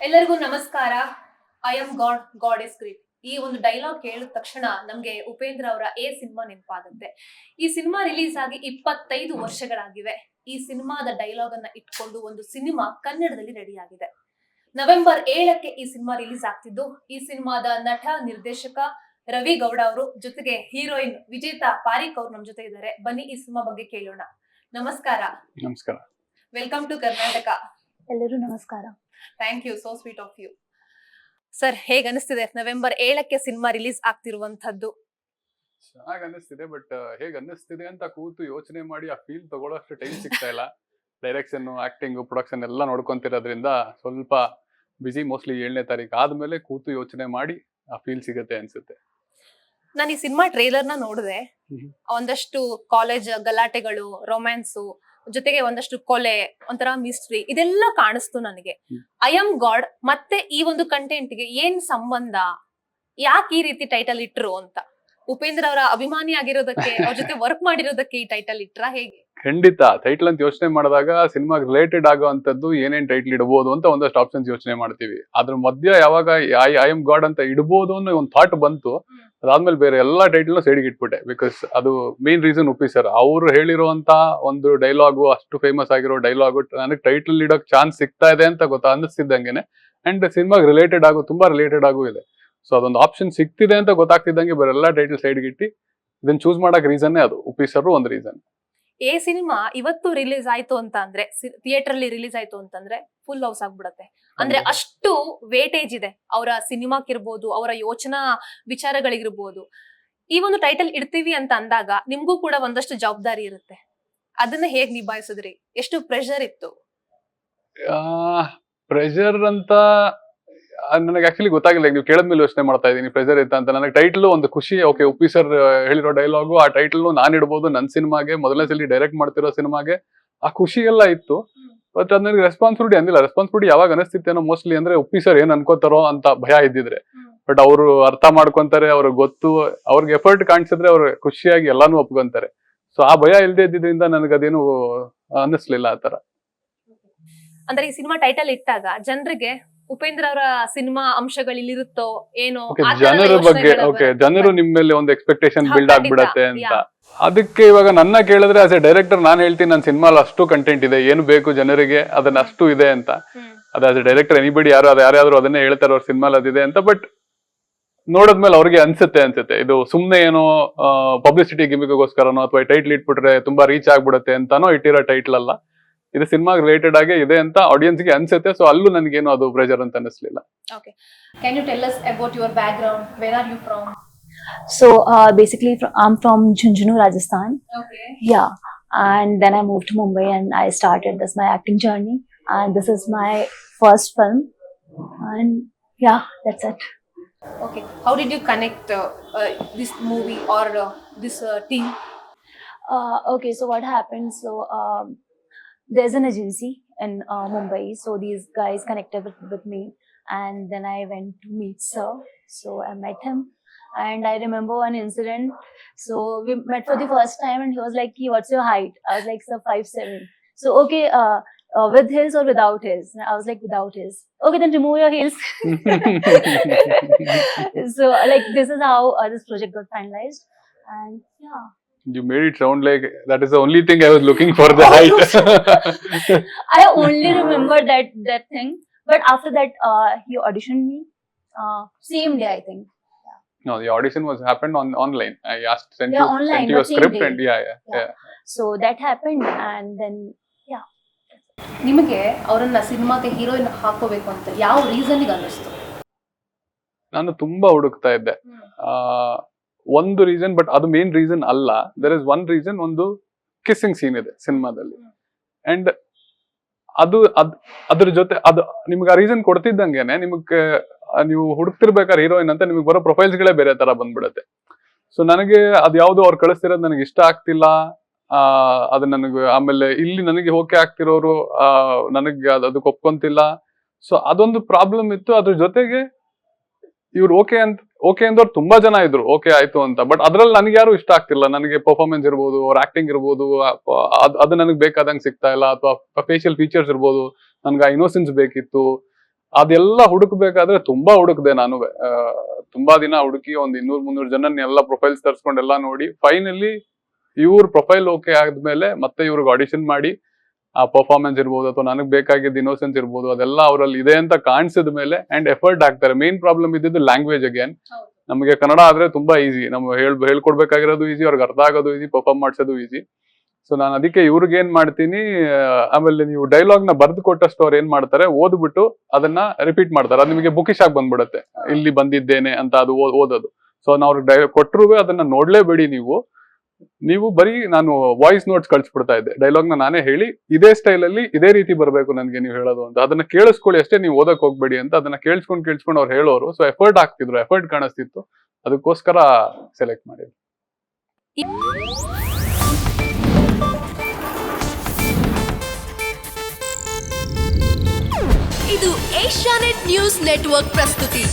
ಎಲ್ಲರಿಗೂ ನಮಸ್ಕಾರ. I am god, god is great. ಈ ಒಂದು ಡೈಲಾಗ್ ಕೇಳಿದ ತಕ್ಷಣ ನಮ್ಗೆ ಉಪೇಂದ್ರ ಅವರ ಸಿನಿಮಾ ನೆನಪಾಗುತ್ತೆ. ಈ ಸಿನಿಮಾ ರಿಲೀಸ್ ಆಗಿ 25 ವರ್ಷಗಳಾಗಿವೆ. ಈ ಸಿನಿಮಾದ ಡೈಲಾಗ್ ಅನ್ನ ಇಟ್ಕೊಂಡು ಒಂದು ಸಿನಿಮಾ ಕನ್ನಡದಲ್ಲಿ ರೆಡಿ ಆಗಿದೆ. ನವೆಂಬರ್ 7ಕ್ಕೆ ಈ ಸಿನಿಮಾ ರಿಲೀಸ್ ಆಗ್ತಿದ್ದು, ಈ ಸಿನಿಮಾದ ನಟ ನಿರ್ದೇಶಕ ರವಿ ಗೌಡ ಅವರು ಜೊತೆಗೆ ಹೀರೋಯಿನ್ ವಿಜೇತಾ ಪಾರಿಕ್ ಅವ್ರು ನಮ್ ಜೊತೆ ಇದ್ದಾರೆ. ಬನ್ನಿ ಈ ಸಿನಿಮಾ ಬಗ್ಗೆ ಕೇಳೋಣ. ನಮಸ್ಕಾರ. ನಮಸ್ಕಾರ. Welcome to Karnataka. ಎಲ್ಲರೂ ನಮಸ್ಕಾರ. Thank you, so sweet of you. Sir, ಹೇಗ್ ಅನಿಸ್ತಿದೆ ನವೆಂಬರ್ 7ಕ್ಕೆ ಸಿನಿಮಾ ರಿಲೀಸ್ ಆಗ್ತಿರುವಂತದ್ದು? ಚೆನ್ನಾಗಿ ಅನ್ನಿಸ್ತಿದೆ, ಬಟ್ ಹೇಗ್ ಅನ್ನಿಸ್ತಿದೆ ಅಂತ ಕೂತು ಯೋಚನೆ ಮಾಡಿ ಆ ಫೀಲ್ ತಗೊಳ್ಳೋಷ್ಟು ಟೈಮ್ ಸಿಗ್ತಾ ಇಲ್ಲ. ಡೈರೆಕ್ಷನ್, ಆಕ್ಟಿಂಗ್, ಪ್ರೊಡಕ್ಷನ್ ಎಲ್ಲ ನೋಡ್ಕೊಂತಿರೋದ್ರಿಂದ ಸ್ವಲ್ಪ ಬಿಸಿ. ಮೋಸ್ಟ್ಲಿ 7ನೇ ತಾರೀಕು ಆದ್ಮೇಲೆ ಕೂತು ಯೋಚನೆ ಮಾಡಿ ಆ ಫೀಲ್ ಸಿಗುತ್ತೆ ಅನ್ಸುತ್ತೆ. ನಾನು ಈ ಸಿನಿಮಾ ಟ್ರೇಲರ್ ನ ನೋಡಿದೆ. ಒಂದಷ್ಟು ಕಾಲೇಜ್ ಗಲಾಟೆಗಳು, ರೊಮ್ಯಾನ್ಸು, ಜೊತೆಗೆ ಒಂದಷ್ಟು ಕೊಲೆ, ಒಂಥರ ಮಿಸ್ಟ್ರಿ, ಇದೆಲ್ಲ ಕಾಣಿಸ್ತು ನನಗೆ. ಐ ಆಮ್ ಗಾಡ್ ಮತ್ತೆ ಈ ಒಂದು ಕಂಟೆಂಟ್ ಗೆ ಏನ್ ಸಂಬಂಧ? ಯಾಕೆ ಈ ರೀತಿ ಟೈಟಲ್ ಇಟ್ರು ಅಂತ? ಉಪೇಂದ್ರ ಅವರ ಅಭಿಮಾನಿ ಆಗಿರೋದಕ್ಕೆ, ಅವ್ರ ಜೊತೆ ವರ್ಕ್ ಮಾಡಿರೋದಕ್ಕೆ ಈ ಟೈಟಲ್ ಇಟ್ರ ಹೇಗೆ? ಖಂಡಿತ ಟೈಟಲ್ ಅಂತ ಯೋಚನೆ ಮಾಡಿದಾಗ ಸಿನಿಮಾ ರಿಲೇಟೆಡ್ ಆಗುವಂತದ್ದು ಏನೇನ್ ಟೈಟಲ್ ಇಡಬಹುದು ಅಂತ ಒಂದಷ್ಟು ಆಪ್ಷನ್ಸ್ ಯೋಚನೆ ಮಾಡ್ತೀವಿ. ಅದ್ರ ಮಧ್ಯ ಯಾವಾಗ ಐ ಆಮ್ ಗಾಡ್ ಅಂತ ಇಡಬಹುದು ಅನ್ನೋ ಒಂದು ಥಾಟ್ ಬಂತು. ಅದಾದ್ಮೇಲೆ ಬೇರೆ ಎಲ್ಲಾ ಟೈಟಲ್ ಸೈಡ್ಗೆ ಇಟ್ಬಿಟ್ಟೆ. ಬಿಕಾಸ್ ಅದು ಮೇನ್ ರೀಸನ್ ಉಪ್ಪಿ ಸರ್ ಅವ್ರು ಹೇಳಿರುವಂತ ಒಂದು ಡೈಲಾಗು, ಅಷ್ಟು ಫೇಮಸ್ ಆಗಿರೋ ಡೈಲಾಗು ನನಗೆ ಟೈಟಲ್ ಇಡೋಕ್ ಚಾನ್ಸ್ ಸಿಗ್ತಾ ಇದೆ ಅಂತ ಅನ್ನಿಸ್ತಿದ್ದಂಗೆನೆ. ಅಂಡ್ ಸಿನಿಮಾಗ್ ರಿಲೇಟೆಡ್ ಆಗು, ತುಂಬಾ ರಿಲೇಟೆಡ್ ಆಗು ಇದೆ. ಸೊ ಅದೊಂದು ಆಪ್ಷನ್ ಸಿಗ್ತಿದೆ ಅಂತ ಗೊತ್ತಾಗ್ತಿದ್ದಂಗೆ ಬೇರೆ ಎಲ್ಲಾ ಟೈಟಲ್ ಸೈಡ್ಗೆ ಇಟ್ಟು ಇದನ್ನ ಚೂಸ್ ಮಾಡಕ್ ರೀಸನ್ನೇ ಅದು. ಉಪ್ಪಿ ಸರ್ ಒಂದು ರೀಸನ್. ಸಿನಿಮಾ ಇವತ್ತು ರಿಲೀಸ್ ಆಯ್ತು ಅಂತ ಅಂದ್ರೆ, ಥಿಯೇಟರ್ ಅಲ್ಲಿ ರಿಲೀಸ್ ಆಯ್ತು ಅಂತಂದ್ರೆ ಫುಲ್ ಹೌಸ್ ಆಗ್ಬಿಡತ್ತೆ. ಅಂದ್ರೆ ಅಷ್ಟು ವೇಟೇಜ್ ಇದೆ ಅವರ ಸಿನಿಮಾಕ್ಕಿರ್ಬೋದು, ಅವರ ಯೋಚನಾ ವಿಚಾರಗಳಿಗಿರ್ಬೋದು. ಈ ಒಂದು ಟೈಟಲ್ ಇಡ್ತೀವಿ ಅಂತ ಅಂದಾಗ ನಿಮ್ಗೂ ಕೂಡ ಒಂದಷ್ಟು ಜವಾಬ್ದಾರಿ ಇರುತ್ತೆ. ಅದನ್ನ ಹೇಗ್ ನಿಭಾಯಿಸಿದ್ರಿ? ಎಷ್ಟು ಪ್ರೆಷರ್ ಇತ್ತು? ಪ್ರೆಷರ್ ಅಂತ ನನಗೆ ಆಕ್ಚುಲಿ ಗೊತ್ತಾಗಿಲ್ಲ. ನೀವು ಕೇಳದ್ಮೇಲೆ ಯೋಚನೆ ಮಾಡ್ತಾ ಇದ್ದೀನಿ ಪ್ರೆಷರ್ ಇತ್ತ ಅಂತ. ನನಗೆ ಟೈಟಲ್ ಒಂದು ಖುಷಿ. ಓಕೆ, ಉಪ್ಪಿ ಸರ್ ಹೇಳಿರೋ ಡೈಲಾಗು, ಆ ಟೈಟಲ್ ನಾನ್ ಇಡ್ಬೋದು ನನ್ನ ಸಿನಿಮಾಗೆ, ಮೊದಲನೇ ಸಲ ಡೈರೆಕ್ಟ್ ಮಾಡ್ತಿರೋ ಸಿನಿಮಾಗೆ. ಆ ಖುಷಿ ಎಲ್ಲ ಇತ್ತು. ಬಟ್ ಅದ್ ನನಗೆ ರೆಸ್ಪಾನ್ಸಿಬಿಲಿಟಿ ಅಂದಿಲ್ಲ. ರೆಸ್ಪಾನ್ಸಿಬಿಲಿಟಿ ಯಾವಾಗ ಅನಿಸ್ತಿತ್ತೇನೋ ಮೋಸ್ಟ್ಲಿ ಅಂದ್ರೆ ಉಪ್ಪಿ ಸರ್ ಏನ್ ಅನ್ಕೋತಾರೋ ಅಂತ ಭಯ ಇದ್ದಿದ್ರೆ. ಬಟ್ ಅವರು ಅರ್ಥ ಮಾಡ್ಕೊಂತಾರೆ, ಅವ್ರಿಗೆ ಗೊತ್ತು, ಅವ್ರಿಗೆ ಎಫರ್ಟ್ ಕಾಣಿಸಿದ್ರೆ ಅವ್ರು ಖುಷಿಯಾಗಿ ಎಲ್ಲಾನು ಒಪ್ಕೊಂತಾರೆ. ಸೊ ಆ ಭಯ ಇಲ್ಲದೆ ಇದ್ದಿದ್ರಿಂದ ನನಗದೇನು ಅನ್ನಿಸ್ಲಿಲ್ಲ ಆ ತರ. ಅಂದ್ರೆ ಈ ಸಿನಿಮಾ ಟೈಟಲ್ ಇಟ್ಟಾಗ ಜನರಿಗೆ ಉಪೇಂದ್ರ ಅವರ ಸಿನಿಮಾ ಅಂಶಗಳು ಇಲ್ಲಿರುತ್ತೋ ಏನೋ ಜನರ ಬಗ್ಗೆ, ಓಕೆ, ಜನರು ನಿಮ್ ಮೇಲೆ ಒಂದು ಎಕ್ಸ್ಪೆಕ್ಟೇಷನ್ ಬಿಲ್ಡ್ ಆಗ್ಬಿಡತ್ತೆ ಅಂತ. ಅದಕ್ಕೆ ಇವಾಗ ನನ್ನ ಕೇಳಿದ್ರೆ ಆಸ್ ಎ ಡೈರೆಕ್ಟರ್ ನಾನು ಹೇಳ್ತೀನಿ, ನನ್ನ ಸಿನಿಮಾಲ್ ಅಷ್ಟು ಕಂಟೆಂಟ್ ಇದೆ, ಏನು ಬೇಕು ಜನರಿಗೆ ಅದನ್ನ ಅಷ್ಟು ಇದೆ ಅಂತ. ಅದ ಆಸ್ ಎ ಡೈರೆಕ್ಟರ್ ಎನಿಬಡಿ ಯಾರ್ಯಾದ್ರು ಅದನ್ನೇ ಹೇಳ್ತಾರೆ ಅವ್ರ ಸಿನಿಮಾಲ್ ಅದಿದೆ ಅಂತ. ಬಟ್ ನೋಡಿದ್ಮೇಲೆ ಅವ್ರಿಗೆ ಅನ್ಸುತ್ತೆ ಇದು ಸುಮ್ನೆ ಏನೋ ಪಬ್ಲಿಸಿಟಿ ಗಿಮಿಗೋಸ್ಕರನೋ ಅಥವಾ ಟೈಟ್ಲ್ ಇಟ್ಬಿಟ್ರೆ ತುಂಬಾ ರೀಚ್ ಆಗ್ಬಿಡುತ್ತೆ ಅಂತಾನೋ ಇಟ್ಟಿರೋ ಟೈಟ್ಲ್ ಅಲ್ಲ. ಇದು ಸಿನಿಮಾ ರಿಲೇಟೆಡ್ ಆಗಿ ಇದೆ ಅಂತ ಆಡಿಯನ್ಸ್ ಗೆ ಅನ್ಸುತ್ತೆ. ಸೊ ಅಲ್ಲೂ ನನಗೇನು ಅದು ಪ್ರೆಷರ್ ಅಂತ ಅನಿಸ್ಲಿಲ್ಲ. Okay. Can you tell us about your background? Where are you from? So basically, I'm from Jhunjhunu, Rajasthan. Okay. Yeah, and then I moved to Mumbai and I started my acting journey. And this is my first film. And yeah, that's it. Okay. How did you connect this movie or this team? Okay, so what happened? So there's an agency in Mumbai. So these guys connected with me. And then I went to meet sir. So I met him. And I remember one incident. So we met for the first time and he was like, what's your height? I was like, sir, 5'7". So, okay, with his or without his? I was like, without his. Okay, then remove your heels. So like, this is how this project got finalized. And yeah. You made it sound like that is the only thing I was looking for, the height. I only remember that thing. But after that, he auditioned me. Same day, I think. Yeah. No, the audition happened online. I sent online, you a but same script day. and yeah. So that happened, and then yeah. ನಿಮಗೆ ಅವರನ್ನ ಸಿನಿಮಾಗೆ heroine ಹಾಕೋಬೇಕು ಅಂತ ಯಾವ ರೀಸನ್ಗೆ ಅನ್ನಿಸ್ತು? ನಾನು ತುಂಬಾ ಹುಡುಕ್ತಾ ಇದ್ದೆ. ಒಂದು ರೀಸನ್, ಬಟ್ ಅದು ಮೇನ್ ರೀಸನ್ ಅಲ್ಲ. There is one reason. ಒಂದು ಕಿಸ್ಸಿಂಗ್ ಸೀನ್ ಇದೆ ಸಿನಿಮಾದಲ್ಲಿ. ಅಂಡ್ ಅದ್ರ ಜೊತೆ ಅದು ನಿಮ್ಗೆ ಆ ರೀಸನ್ ಕೊಡ್ತಿದ್ದಂಗೆನೆ ನೀವು ಹುಡುಕ್ತಿರ್ಬೇಕಾದ್ರೆ ಹೀರೋಯಿನ್ ಅಂತ ನಿಮ್ಗೆ ಬರೋ ಪ್ರೊಫೈಲ್ಸ್ ಗಳೇ ಬೇರೆ ತರ ಬಂದ್ಬಿಡತ್ತೆ. ಸೊ ನನಗೆ ಅದ್ಯಾವ್ದು ಅವ್ರು ಕಳಿಸ್ತಿರೋದು ನನಗೆ ಇಷ್ಟ ಆಗ್ತಿಲ್ಲ. ಅದು ನನಗೆ ಆಮೇಲೆ ಇಲ್ಲಿ ನನಗೆ ಓಕೆ ಆಗ್ತಿರೋರು ನನಗೆ ಅದಕ್ಕೆ ಒಪ್ಕೊಂತಿಲ್ಲ. ಸೊ ಅದೊಂದು ಪ್ರಾಬ್ಲಮ್ ಇತ್ತು. ಅದ್ರ ಜೊತೆಗೆ ಇವ್ರು ಓಕೆ ಅಂದವ್ರು ತುಂಬಾ ಜನ ಇದ್ರು, ಓಕೆ ಆಯ್ತು ಅಂತ. ಬಟ್ ಅದ್ರಲ್ಲಿ ನನಗೆ ಯಾರು ಇಷ್ಟ ಆಗ್ತಿಲ್ಲ. ನನಗೆ ಪರ್ಫಾರ್ಮೆನ್ಸ್ ಇರ್ಬೋದು, ಅವ್ರ ಆಕ್ಟಿಂಗ್ ಇರ್ಬೋದು, ಅದು ನನಗೆ ಬೇಕಾದಂಗೆ ಸಿಗ್ತಾ ಇಲ್ಲ. ಅಥವಾ ಫೇಶಿಯಲ್ ಫೀಚರ್ಸ್ ಇರ್ಬೋದು, ನನ್ಗೆ ಆ ಇನ್ನೋಸೆನ್ಸ್ ಬೇಕಿತ್ತು. ಅದೆಲ್ಲ ಹುಡುಕ್ಬೇಕಾದ್ರೆ ತುಂಬಾ ಹುಡುಕ್ದೆ ನಾನು. ತುಂಬಾ ದಿನ ಹುಡುಕಿ ಒಂದ್ 200-300 ಜನನ್ನೆಲ್ಲ ಪ್ರೊಫೈಲ್ಸ್ ತರ್ಸ್ಕೊಂಡೆಲ್ಲ ನೋಡಿ ಫೈನಲಿ ಇವ್ರ ಪ್ರೊಫೈಲ್ ಓಕೆ ಆದ್ಮೇಲೆ ಮತ್ತೆ ಇವ್ರಿಗೆ ಆಡಿಷನ್ ಮಾಡಿ ಆ ಪರ್ಫಾರ್ಮೆನ್ಸ್ ಇರ್ಬೋದು ಅಥವಾ ನನಗೆ ಬೇಕಾಗಿದ್ದ ಇನ್ನೋಸೆನ್ಸ್ ಇರ್ಬೋದು ಅದೆಲ್ಲ ಅವರಲ್ಲಿ ಇದೆ ಅಂತ ಕಾಣಿಸಿದ ಮೇಲೆ ಅಂಡ್ ಎಫರ್ಟ್ ಹಾಕ್ತಾರೆ. ಮೇನ್ ಪ್ರಾಬ್ಲಮ್ ಇದ್ದಿದ್ದು ಲ್ಯಾಂಗ್ವೇಜ್ ಅಗೇನ್. ನಮಗೆ ಕನ್ನಡ ಆದ್ರೆ ತುಂಬಾ ಈಸಿ, ನಾವು ಹೇಳ್ಕೊಡ್ಬೇಕಾಗಿರೋದು ಈಸಿ, ಅವ್ರಿಗೆ ಅರ್ಥ ಆಗೋದು ಈಸಿ, ಪರ್ಫಾರ್ಮ್ ಮಾಡ್ಸೋದು ಈಸಿ. ಸೊ ನಾನು ಅದಕ್ಕೆ ಇವ್ರಿಗೆ ಏನ್ ಮಾಡ್ತೀನಿ, ಆಮೇಲೆ ನೀವು ಡೈಲಾಗ್ ನ ಬರ್ದು ಕೊಟ್ಟಷ್ಟು ಅವ್ರು ಏನ್ ಮಾಡ್ತಾರೆ, ಓದ್ಬಿಟ್ಟು ಅದನ್ನ ರಿಪೀಟ್ ಮಾಡ್ತಾರೆ. ಅದು ನಿಮಗೆ ಬುಕಿಶ್ ಆಗಿ ಬಂದ್ಬಿಡುತ್ತೆ, ಇಲ್ಲಿ ಬಂದಿದ್ದೇನೆ ಅಂತ ಅದು ಓದೋದು. ಸೊ ನಾವು ಅವ್ರಿಗೆ ಕೊಟ್ಟರು ಅದನ್ನ ನೋಡ್ಲೇಬೇಡಿ ನೀವು ಬರೀ ನಾನು ವಾಯ್ಸ್ ನೋಟ್ಸ್ ಕಳ್ಸಿಬಿಡ್ತಾ ಇದ್ದೆ. ಡೈಲಾಗ್ ನಾನೇ ಹೇಳಿ ಇದೇ ಸ್ಟೈಲ್ ಅಲ್ಲಿ ಇದೇ ರೀತಿ ಬರ್ಬೇಕು ನನ್ಗೆ ನೀವು ಹೇಳೋದು ಅಂತ, ಅದನ್ನ ಕೇಳಿಸ್ಕೊಳ್ಳಿ ಅಷ್ಟೇ, ನೀವು ಓದಕ್ ಹೋಗ್ಬೇಡಿ ಅಂತ. ಅದನ್ನ ಕೇಳಿಸ್ಕೊಂಡು ಅವ್ರು ಹೇಳೋರು. ಸೊ ಎಫರ್ಟ್ ಹಾಕ್ತಿದ್ರು, ಎಫರ್ಟ್ ಕಾಣಿಸ್ತಿತ್ತು, ಅದಕ್ಕೋಸ್ಕರ ಸೆಲೆಕ್ಟ್ ಮಾಡಿದ್ರು. ಇದು ಏಷ್ಯಾನೆಟ್ ನ್ಯೂಸ್ ನೆಟ್ವರ್ಕ್ ಪ್ರಸ್ತುತಿ.